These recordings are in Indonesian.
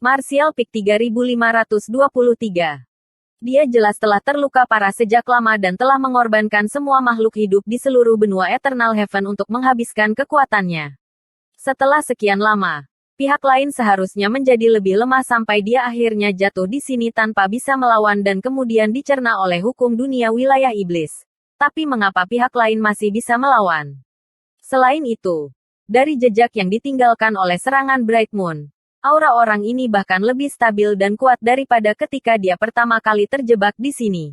Martial Peak 3523. Dia jelas telah terluka parah sejak lama dan telah mengorbankan semua makhluk hidup di seluruh benua Eternal Heaven untuk menghabiskan kekuatannya. Setelah sekian lama, pihak lain seharusnya menjadi lebih lemah sampai dia akhirnya jatuh di sini tanpa bisa melawan dan kemudian dicerna oleh hukum dunia wilayah iblis. Tapi mengapa pihak lain masih bisa melawan? Selain itu, dari jejak yang ditinggalkan oleh serangan Bright Moon, aura orang ini bahkan lebih stabil dan kuat daripada ketika dia pertama kali terjebak di sini.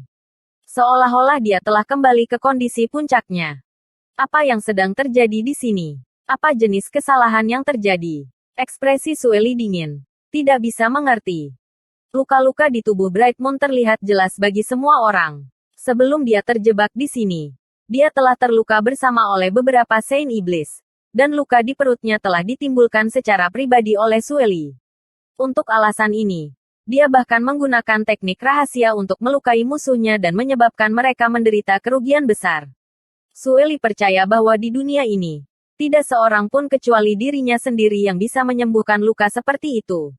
Seolah-olah dia telah kembali ke kondisi puncaknya. Apa yang sedang terjadi di sini? Apa jenis kesalahan yang terjadi? Ekspresi Sueli dingin. Tidak bisa mengerti. Luka-luka di tubuh Bright Moon terlihat jelas bagi semua orang. Sebelum dia terjebak di sini, dia telah terluka bersama oleh beberapa Saint Iblis. Dan luka di perutnya telah ditimbulkan secara pribadi oleh Sueli. Untuk alasan ini, dia bahkan menggunakan teknik rahasia untuk melukai musuhnya dan menyebabkan mereka menderita kerugian besar. Sueli percaya bahwa di dunia ini, tidak seorang pun kecuali dirinya sendiri yang bisa menyembuhkan luka seperti itu.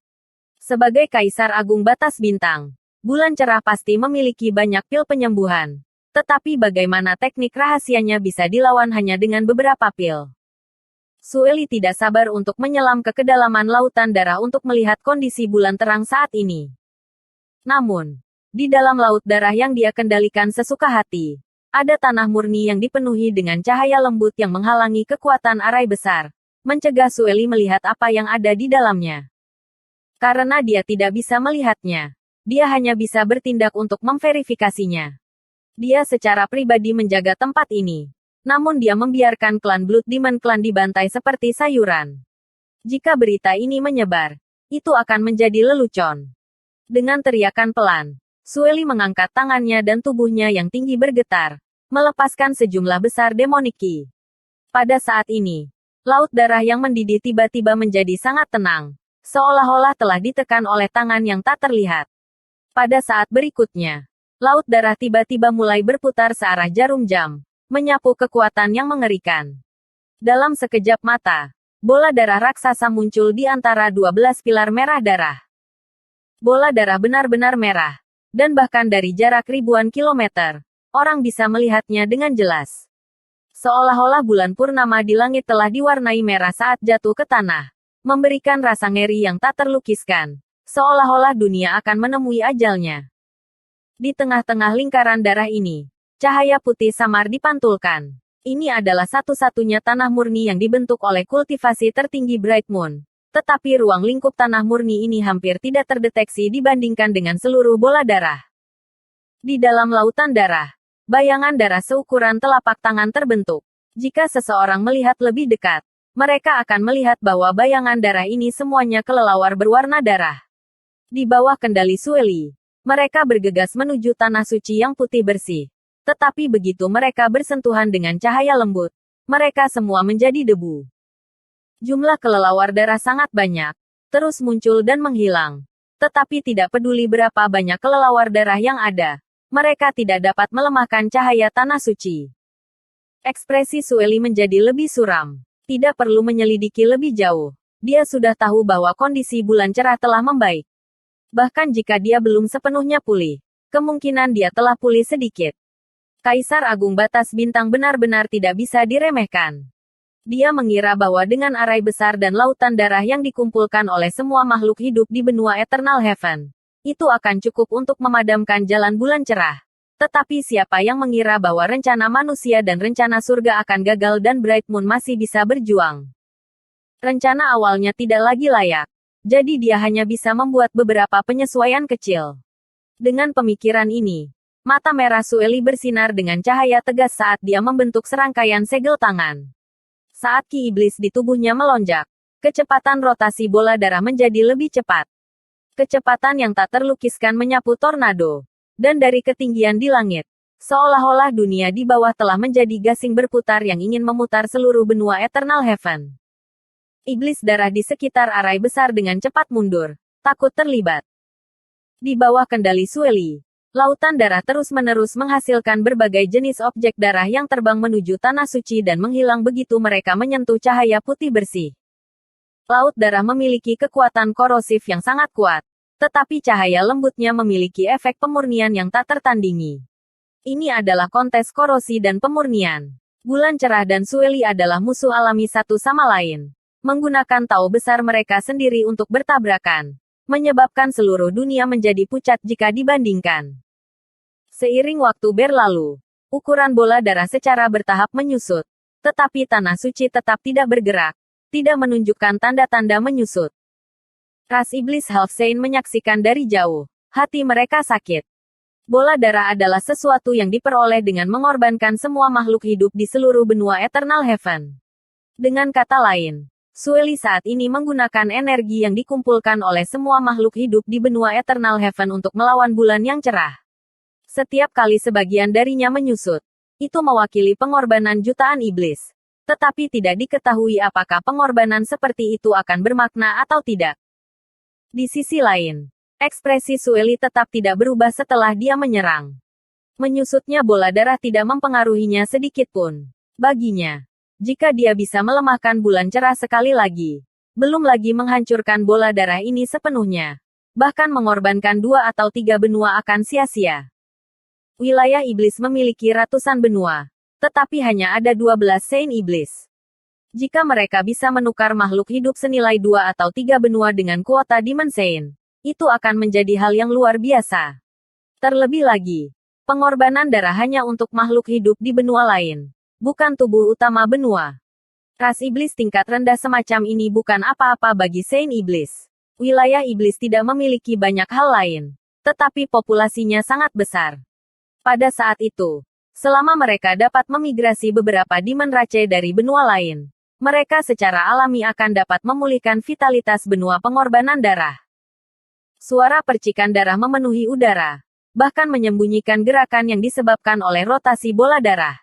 Sebagai Kaisar Agung Batas Bintang, Bulan Cerah pasti memiliki banyak pil penyembuhan. Tetapi bagaimana teknik rahasianya bisa dilawan hanya dengan beberapa pil? Sueli tidak sabar untuk menyelam ke kedalaman lautan darah untuk melihat kondisi bulan terang saat ini. Namun, di dalam laut darah yang dia kendalikan sesuka hati, ada tanah murni yang dipenuhi dengan cahaya lembut yang menghalangi kekuatan arai besar, mencegah Sueli melihat apa yang ada di dalamnya. Karena dia tidak bisa melihatnya, dia hanya bisa bertindak untuk memverifikasinya. Dia secara pribadi menjaga tempat ini. Namun dia membiarkan klan Blood Demon Clan dibantai seperti sayuran. Jika berita ini menyebar, itu akan menjadi lelucon. Dengan teriakan pelan, Sueli mengangkat tangannya dan tubuhnya yang tinggi bergetar, melepaskan sejumlah besar demonic ki. Pada saat ini, laut darah yang mendidih tiba-tiba menjadi sangat tenang, seolah-olah telah ditekan oleh tangan yang tak terlihat. Pada saat berikutnya, laut darah tiba-tiba mulai berputar searah jarum jam, menyapu kekuatan yang mengerikan. Dalam sekejap mata, bola darah raksasa muncul di antara 12 pilar merah darah. Bola darah benar-benar merah, dan bahkan dari jarak ribuan kilometer, orang bisa melihatnya dengan jelas. Seolah-olah bulan purnama di langit telah diwarnai merah saat jatuh ke tanah, memberikan rasa ngeri yang tak terlukiskan, seolah-olah dunia akan menemui ajalnya. Di tengah-tengah lingkaran darah ini, cahaya putih samar dipantulkan. Ini adalah satu-satunya tanah murni yang dibentuk oleh kultivasi tertinggi Bright Moon. Tetapi ruang lingkup tanah murni ini hampir tidak terdeteksi dibandingkan dengan seluruh bola darah. Di dalam lautan darah, bayangan darah seukuran telapak tangan terbentuk. Jika seseorang melihat lebih dekat, mereka akan melihat bahwa bayangan darah ini semuanya kelelawar berwarna darah. Di bawah kendali Sueli, mereka bergegas menuju tanah suci yang putih bersih. Tetapi begitu mereka bersentuhan dengan cahaya lembut, mereka semua menjadi debu. Jumlah kelelawar darah sangat banyak, terus muncul dan menghilang. Tetapi tidak peduli berapa banyak kelelawar darah yang ada, mereka tidak dapat melemahkan cahaya tanah suci. Ekspresi Sueli menjadi lebih suram. Tidak perlu menyelidiki lebih jauh. Dia sudah tahu bahwa kondisi bulan cerah telah membaik. Bahkan jika dia belum sepenuhnya pulih, kemungkinan dia telah pulih sedikit. Kaisar Agung Batas Bintang benar-benar tidak bisa diremehkan. Dia mengira bahwa dengan arai besar dan lautan darah yang dikumpulkan oleh semua makhluk hidup di benua Eternal Heaven, itu akan cukup untuk memadamkan jalan bulan cerah. Tetapi siapa yang mengira bahwa rencana manusia dan rencana surga akan gagal dan Bright Moon masih bisa berjuang? Rencana awalnya tidak lagi layak. Jadi dia hanya bisa membuat beberapa penyesuaian kecil. Dengan pemikiran ini, mata merah Sueli bersinar dengan cahaya tegas saat dia membentuk serangkaian segel tangan. Saat ki iblis di tubuhnya melonjak, kecepatan rotasi bola darah menjadi lebih cepat. Kecepatan yang tak terlukiskan menyapu tornado. Dan dari ketinggian di langit, seolah-olah dunia di bawah telah menjadi gasing berputar yang ingin memutar seluruh benua Eternal Heaven. Iblis darah di sekitar arai besar dengan cepat mundur, takut terlibat. Di bawah kendali Sueli, lautan darah terus-menerus menghasilkan berbagai jenis objek darah yang terbang menuju tanah suci dan menghilang begitu mereka menyentuh cahaya putih bersih. Laut darah memiliki kekuatan korosif yang sangat kuat. Tetapi cahaya lembutnya memiliki efek pemurnian yang tak tertandingi. Ini adalah kontes korosi dan pemurnian. Bulan cerah dan Sueli adalah musuh alami satu sama lain. Menggunakan tao besar mereka sendiri untuk bertabrakan. Menyebabkan seluruh dunia menjadi pucat jika dibandingkan. Seiring waktu berlalu, ukuran bola darah secara bertahap menyusut. Tetapi tanah suci tetap tidak bergerak. Tidak menunjukkan tanda-tanda menyusut. Ras iblis Halfsein menyaksikan dari jauh. Hati mereka sakit. Bola darah adalah sesuatu yang diperoleh dengan mengorbankan semua makhluk hidup di seluruh benua Eternal Heaven. Dengan kata lain, Sueli saat ini menggunakan energi yang dikumpulkan oleh semua makhluk hidup di benua Eternal Heaven untuk melawan bulan yang cerah. Setiap kali sebagian darinya menyusut, itu mewakili pengorbanan jutaan iblis. Tetapi tidak diketahui apakah pengorbanan seperti itu akan bermakna atau tidak. Di sisi lain, ekspresi Sueli tetap tidak berubah setelah dia menyerang. Menyusutnya bola darah tidak mempengaruhinya sedikit pun. Baginya, jika dia bisa melemahkan bulan cerah sekali lagi, belum lagi menghancurkan bola darah ini sepenuhnya, bahkan mengorbankan 2 atau 3 benua akan sia-sia. Wilayah iblis memiliki ratusan benua, tetapi hanya ada 12 Saint iblis. Jika mereka bisa menukar makhluk hidup senilai 2 atau 3 benua dengan kuota Demon Saint, itu akan menjadi hal yang luar biasa. Terlebih lagi, pengorbanan darah hanya untuk makhluk hidup di benua lain, bukan tubuh utama benua. Ras iblis tingkat rendah semacam ini bukan apa-apa bagi Saint iblis. Wilayah iblis tidak memiliki banyak hal lain, tetapi populasinya sangat besar. Pada saat itu, selama mereka dapat memigrasi beberapa Demon Rache dari benua lain, mereka secara alami akan dapat memulihkan vitalitas benua pengorbanan darah. Suara percikan darah memenuhi udara, bahkan menyembunyikan gerakan yang disebabkan oleh rotasi bola darah.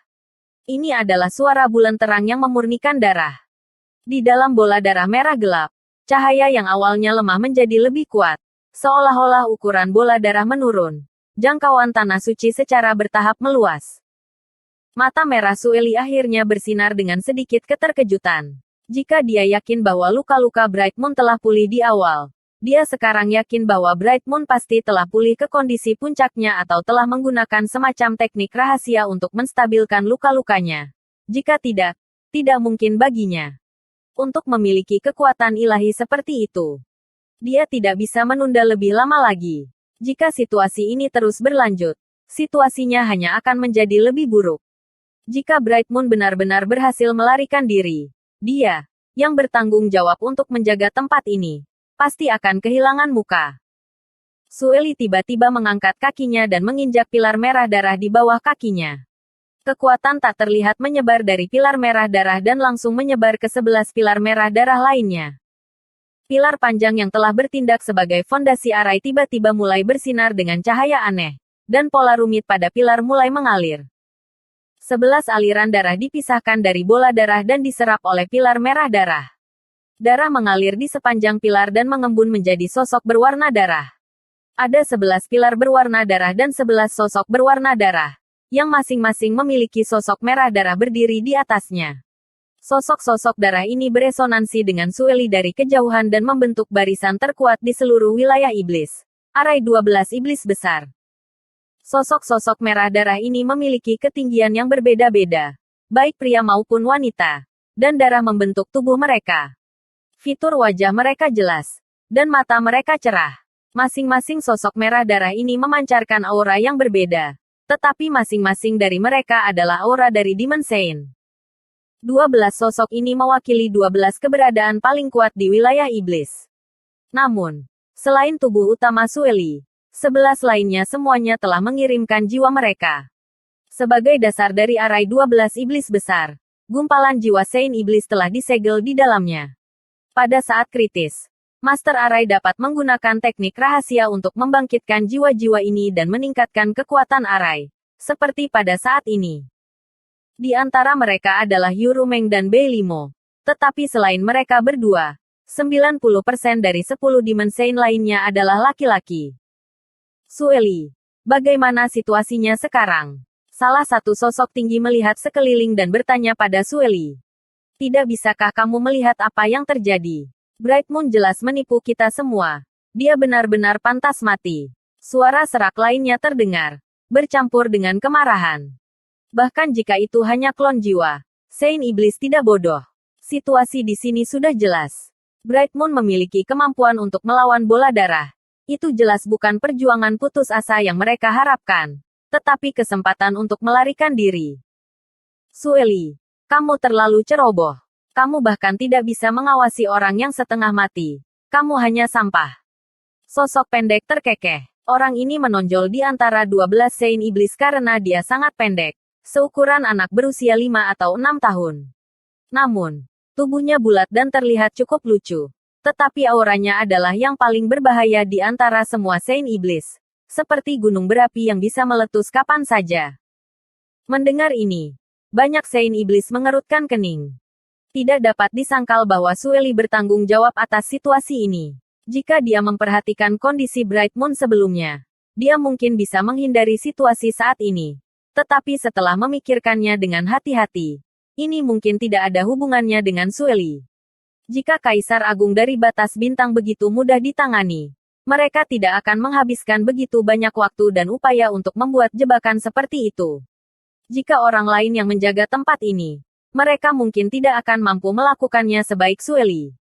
Ini adalah suara bulan terang yang memurnikan darah. Di dalam bola darah merah gelap, cahaya yang awalnya lemah menjadi lebih kuat, seolah-olah ukuran bola darah menurun. Jangkauan tanah suci secara bertahap meluas. Mata merah Sueli akhirnya bersinar dengan sedikit keterkejutan. Jika dia yakin bahwa luka-luka Bright Moon telah pulih di awal, dia sekarang yakin bahwa Bright Moon pasti telah pulih ke kondisi puncaknya atau telah menggunakan semacam teknik rahasia untuk menstabilkan luka-lukanya. Jika tidak, tidak mungkin baginya untuk memiliki kekuatan ilahi seperti itu. Dia tidak bisa menunda lebih lama lagi. Jika situasi ini terus berlanjut, situasinya hanya akan menjadi lebih buruk. Jika Bright Moon benar-benar berhasil melarikan diri, dia, yang bertanggung jawab untuk menjaga tempat ini, pasti akan kehilangan muka. Sueli tiba-tiba mengangkat kakinya dan menginjak pilar merah darah di bawah kakinya. Kekuatan tak terlihat menyebar dari pilar merah darah dan langsung menyebar ke 11 pilar merah darah lainnya. Pilar panjang yang telah bertindak sebagai fondasi arai tiba-tiba mulai bersinar dengan cahaya aneh, dan pola rumit pada pilar mulai mengalir. 11 aliran darah dipisahkan dari bola darah dan diserap oleh pilar merah darah. Darah mengalir di sepanjang pilar dan mengembun menjadi sosok berwarna darah. Ada 11 pilar berwarna darah dan 11 sosok berwarna darah, yang masing-masing memiliki sosok merah darah berdiri di atasnya. Sosok-sosok darah ini beresonansi dengan Sueli dari kejauhan dan membentuk barisan terkuat di seluruh wilayah iblis. Arai 12 iblis besar. Sosok-sosok merah darah ini memiliki ketinggian yang berbeda-beda, baik pria maupun wanita, dan darah membentuk tubuh mereka. Fitur wajah mereka jelas, dan mata mereka cerah. Masing-masing sosok merah darah ini memancarkan aura yang berbeda, tetapi masing-masing dari mereka adalah aura dari Demon Saint. 12 sosok ini mewakili 12 keberadaan paling kuat di wilayah iblis. Namun, selain tubuh utama Sueli, 11 lainnya semuanya telah mengirimkan jiwa mereka. Sebagai dasar dari arai 12 iblis besar, gumpalan jiwa Saint iblis telah disegel di dalamnya. Pada saat kritis, Master Arai dapat menggunakan teknik rahasia untuk membangkitkan jiwa-jiwa ini dan meningkatkan kekuatan Arai, seperti pada saat ini. Di antara mereka adalah Yurumeng dan Beilimo. Tetapi selain mereka berdua, 90% dari 10 Demon Saint lainnya adalah laki-laki. Sueli, bagaimana situasinya sekarang? Salah satu sosok tinggi melihat sekeliling dan bertanya pada Sueli. Tidak bisakah kamu melihat apa yang terjadi? Bright Moon jelas menipu kita semua. Dia benar-benar pantas mati. Suara serak lainnya terdengar, bercampur dengan kemarahan. Bahkan jika itu hanya klon jiwa, Saint Iblis tidak bodoh. Situasi di sini sudah jelas. Bright Moon memiliki kemampuan untuk melawan bola darah. Itu jelas bukan perjuangan putus asa yang mereka harapkan, tetapi kesempatan untuk melarikan diri. Sueli, kamu terlalu ceroboh. Kamu bahkan tidak bisa mengawasi orang yang setengah mati. Kamu hanya sampah. Sosok pendek terkekeh. Orang ini menonjol di antara 12 Saint Iblis karena dia sangat pendek, seukuran anak berusia 5 atau 6 tahun. Namun, tubuhnya bulat dan terlihat cukup lucu. Tetapi auranya adalah yang paling berbahaya di antara semua Saint Iblis. Seperti gunung berapi yang bisa meletus kapan saja. Mendengar ini, banyak Saint Iblis mengerutkan kening. Tidak dapat disangkal bahwa Sueli bertanggung jawab atas situasi ini. Jika dia memperhatikan kondisi Bright Moon sebelumnya, dia mungkin bisa menghindari situasi saat ini. Tetapi setelah memikirkannya dengan hati-hati, ini mungkin tidak ada hubungannya dengan Sueli. Jika Kaisar Agung dari Batas Bintang begitu mudah ditangani, mereka tidak akan menghabiskan begitu banyak waktu dan upaya untuk membuat jebakan seperti itu. Jika orang lain yang menjaga tempat ini, mereka mungkin tidak akan mampu melakukannya sebaik Sueli.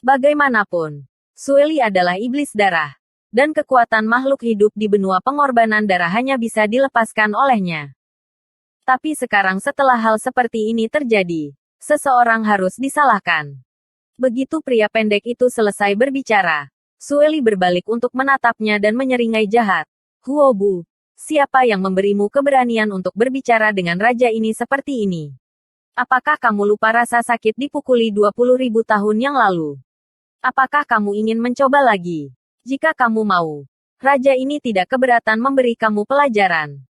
Bagaimanapun, Sueli adalah iblis darah, dan kekuatan makhluk hidup di benua pengorbanan darah hanya bisa dilepaskan olehnya. Tapi sekarang setelah hal seperti ini terjadi, seseorang harus disalahkan. Begitu pria pendek itu selesai berbicara, Sueli berbalik untuk menatapnya dan menyeringai jahat. Huobu, siapa yang memberimu keberanian untuk berbicara dengan raja ini seperti ini? Apakah kamu lupa rasa sakit dipukuli 20.000 tahun yang lalu? Apakah kamu ingin mencoba lagi? Jika kamu mau, raja ini tidak keberatan memberi kamu pelajaran.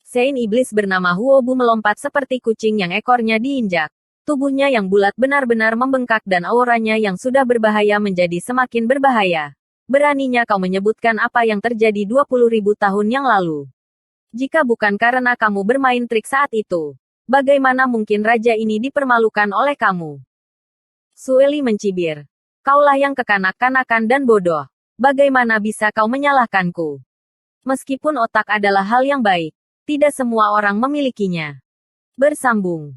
Saint Iblis bernama Huobu melompat seperti kucing yang ekornya diinjak. Tubuhnya yang bulat benar-benar membengkak dan auranya yang sudah berbahaya menjadi semakin berbahaya. Beraninya kau menyebutkan apa yang terjadi 20.000 tahun yang lalu. Jika bukan karena kamu bermain trik saat itu, bagaimana mungkin raja ini dipermalukan oleh kamu? Sueli mencibir. Kaulah yang kekanak-kanakan dan bodoh. Bagaimana bisa kau menyalahkanku? Meskipun otak adalah hal yang baik, tidak semua orang memilikinya. Bersambung.